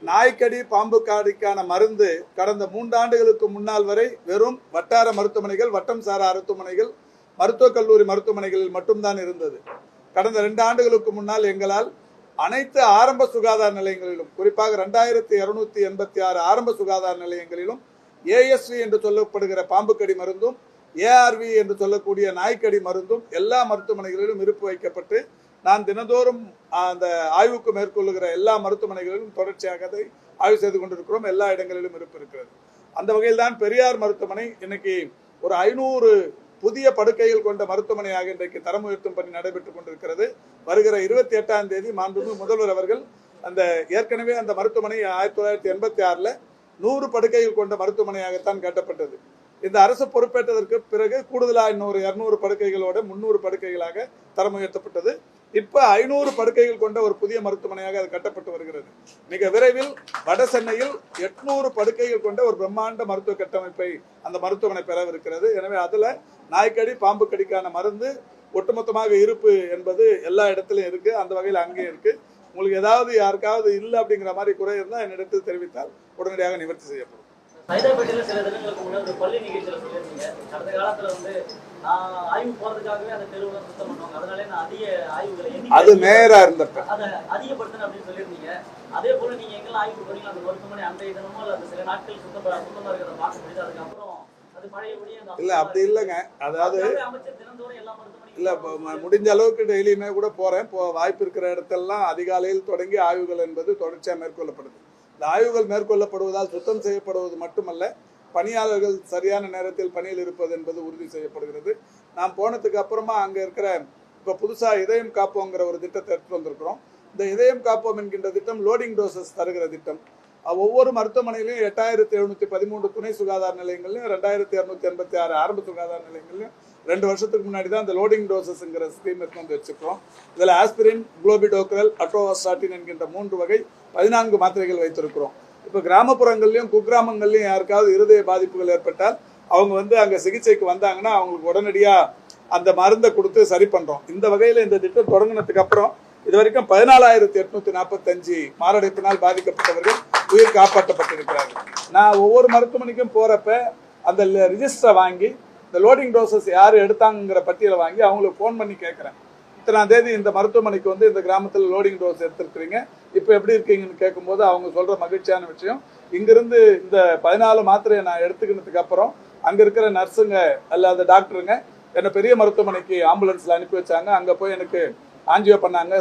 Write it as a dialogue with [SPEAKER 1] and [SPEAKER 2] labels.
[SPEAKER 1] நாய்க்கடி பாம்பு காடிக்கான மருந்து கடந்த 3 ஆண்டுகளுக்கு முன்னால் வரை வெறும் வட்டார மருத்துவமனைகள், வட்டம் சாரா மருத்துவமனைகள், மருத்துவக் கல்லூரி மருத்துவமனைகளில் மட்டும்தான் இருந்தது. கடந்த 2 ஆண்டுகளுக்கு முன்னால் எங்களால் அனைத்து ஆரம்ப சுகாதார நிலையங்களிலும், குறிப்பாக 2286 ஆரம்ப சுகாதார நிலையங்களிலும் ASV என்று சொல்லப்படுகிற பாம்பு கடி மருந்தும், ARV என்று சொல்லக்கூடிய நாய்க்கடி மருந்தும் எல்லா மருத்துவமனைகளிலும் இருப்பு வைக்கப்பட்டு நான் தினந்தோறும் அந்த ஆய்வுக்கு மேற்கொள்ளுகிற எல்லா மருத்துவமனைகளிலும் தொடர்ச்சியாக அதை ஆய்வு செய்து கொண்டிருக்கிறோம். எல்லா இடங்களிலும் இருப்பு இருக்கிறது. அந்த வகையில் தான் பெரியார் மருத்துவமனை இன்னைக்கு ஒரு 500 புதிய படுக்கைகள் கொண்ட மருத்துவமனையாக இன்றைக்கு தரம் உயர்த்தும் பணி நடைபெற்றுக் கொண்டிருக்கிறது. வருகிற 28ஆம் தேதி மாண்புமிகு முதல்வர் அவர்கள் ஏற்கனவே அந்த மருத்துவமனை 1986 100 படுக்கைகள் கொண்ட மருத்துவமனையாகத்தான் கட்டப்பட்டது. இந்த அரசு பொறுப்பேற்றதற்கு பிறகு கூடுதலாக இன்னொரு 200 படுக்கைகளோட 300 படுக்கைகளாக தரம் உயர்த்தப்பட்டது. இப்ப 500 படுக்கைகள் கொண்ட ஒரு புதிய மருத்துவமனையாக அது கட்டப்பட்டு வருகிறது. மிக விரைவில் வட சென்னையில் 800 படுக்கைகள் கொண்ட ஒரு பிரம்மாண்ட மருத்துவ கட்டமைப்பை அந்த மருத்துவமனை பெறவிருக்கிறது. எனவே அதுல நாய்க்கடி பாம்பு கடிக்கான மருந்து ஒட்டுமொத்தமாக இருப்பு என்பது எல்லா இடத்திலும் இருக்கு. அந்த வகையில் அங்கே இருக்கு. உங்களுக்கு ஏதாவது யாருக்காவது இல்லை அப்படிங்கிற மாதிரி குறை இருந்தால் என்னிடத்தில் தெரிவித்தால் உடனடியாக நிவர்த்தி செய்யப்படும்.
[SPEAKER 2] சைதாப்பேட்டையில சில தினங்களுக்கு முன்னாடி ஒரு பள்ளி நிகழ்ச்சியில சொல்லியிருந்தீங்க, கடந்த காலத்துல நான் ஆய்வு போறதுக்காகவே அந்த தெருவுல சுத்தம் பண்ணுவாங்க, அதனால நான் அதிக ஆய்வுகளை
[SPEAKER 1] அது நேரா இருந்தப்ப
[SPEAKER 2] அதை அதிகப்படுத்தின அப்படின்னு சொல்லியிருந்தீங்க. அதே போல நீங்க எங்கெல்லாம் ஆய்வு போறீங்க அந்த மருத்துவமனை அன்றைய தினமோ அல்லது சில நாட்கள் சுத்தமா இருக்கிறத பார்க்க முடியுது. அதுக்கப்புறம் அது பழையபடியே
[SPEAKER 1] இல்ல அப்படி இல்லைங்க. அதாவது
[SPEAKER 2] அமைச்சர் தினந்தோறும் எல்லா மருத்துவமனையும்
[SPEAKER 1] இல்ல முடிஞ்ச அளவுக்கு டெய்லியுமே கூட போறேன். வாய்ப்பு இருக்கிற இடத்தெல்லாம் அதிகாலையில் தொடங்கி ஆய்வுகள் என்பது தொடர்ச்சியா மேற்கொள்ளப்படுது. இந்த ஆய்வுகள் மேற்கொள்ளப்படுவதால் சுத்தம் செய்யப்படுவது மட்டுமல்ல, பணியாளர்கள் சரியான நேரத்தில் பணியில் இருப்பது என்பது உறுதி செய்யப்படுகிறது. நாம் போனதுக்கு அப்புறமா அங்க இருக்கிற இப்ப புதுசா இதயம் காப்போங்கிற ஒரு திட்டத்தை எடுத்து வந்திருக்கிறோம். இந்த இதயம் காப்போம் என்கின்ற திட்டம் லோடிங் டோசஸ் தருகிற திட்டம். ஒவ்வொரு மருத்துவமனையிலும் 8713 துணை சுகாதார நிலையங்களையும் 2286 ஆரம்ப சுகாதார நிலையங்களையும் 2 வருஷத்துக்கு முன்னாடி தான் இந்த லோடிங் டோசஸ்ங்கிற ஸ்கீம் எடுத்து வந்து வச்சிருக்கிறோம். இதில் ஆஸ்பிரின், குளோபிடோக்ரல், அட்டோவாஸ்டாட்டின் என்கின்ற 3 வகை 14 மாத்திரைகள் வைத்திருக்கிறோம். இப்போ கிராமப்புறங்கள்லையும் குக்கிராமங்கள்லையும் யாருக்காவது இருதய பாதிப்புகள் ஏற்பட்டால் அவங்க அங்கே சிகிச்சைக்கு வந்தாங்கன்னா அவங்களுக்கு உடனடியாக அந்த மருந்தை கொடுத்து சரி பண்ணுறோம். இந்த வகையில் இந்த திட்டம் தொடங்கினதுக்கு அப்புறம் இது வரைக்கும் 14,845 மாரடைப்பினால் பாதிக்கப்பட்டவர்கள் உயிர் காப்பாற்றப்பட்டிருக்கிறார்கள். நான் ஒவ்வொரு மருத்துவமனைக்கும் போறப்ப அந்த ரிஜிஸ்டரை வாங்கி இந்த லோடிங் டோசஸ் யார் எடுத்தாங்கிற பட்டியலை வாங்கி அவங்களுக்கு ஃபோன் பண்ணி கேட்குறேன். இத்தனாம் தேதி இந்த மருத்துவமனைக்கு இந்த கிராமத்தில் லோடிங் டோஸ் எடுத்துருக்கிறீங்க, இப்போ எப்படி இருக்கீங்கன்னு கேட்கும்போது அவங்க சொல்ற மகிழ்ச்சியான விஷயம், இங்கிருந்து இந்த 14 மாத்திரையை நான் எடுத்துக்கினதுக்கு அப்புறம் அங்க இருக்கிற நர்ஸுங்க அல்லது டாக்டருங்க என்னை பெரிய மருத்துவமனைக்கு ஆம்புலன்ஸ்ல அனுப்பி வச்சாங்க. அங்க போய் எனக்கு ஆஞ்சியோ பண்ணாங்க.